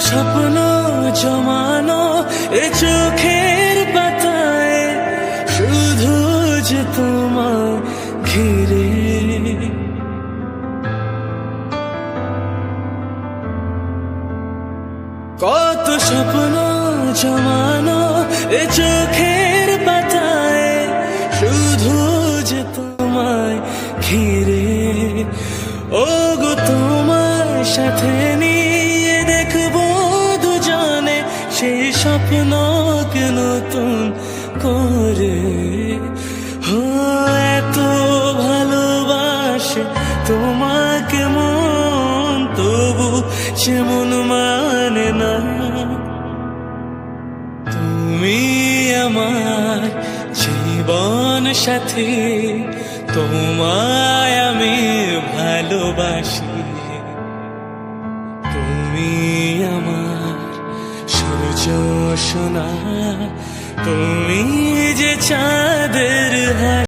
স্বপ্ন জমানো এ চোখের পাতায়, শুধু যে তোমায় ঘিরে। কত স্বপ্ন জমানো এ চোখের পাতায়, শুধু যে তোমায় ঘিরে। ও গো তোমার সাথে নিয়ে দেখবো দুজনে সেই স্বপ্নকে নতুন করে। এত ভালোবাসে তোমাকে মন, তবু যেমন মানে না। তুমি আমার জীবন সাথী, তোমায় আমি ভালোবাসি। তুমি আমার সূর্য সোনা, তুমি যে চাঁদের হাসি।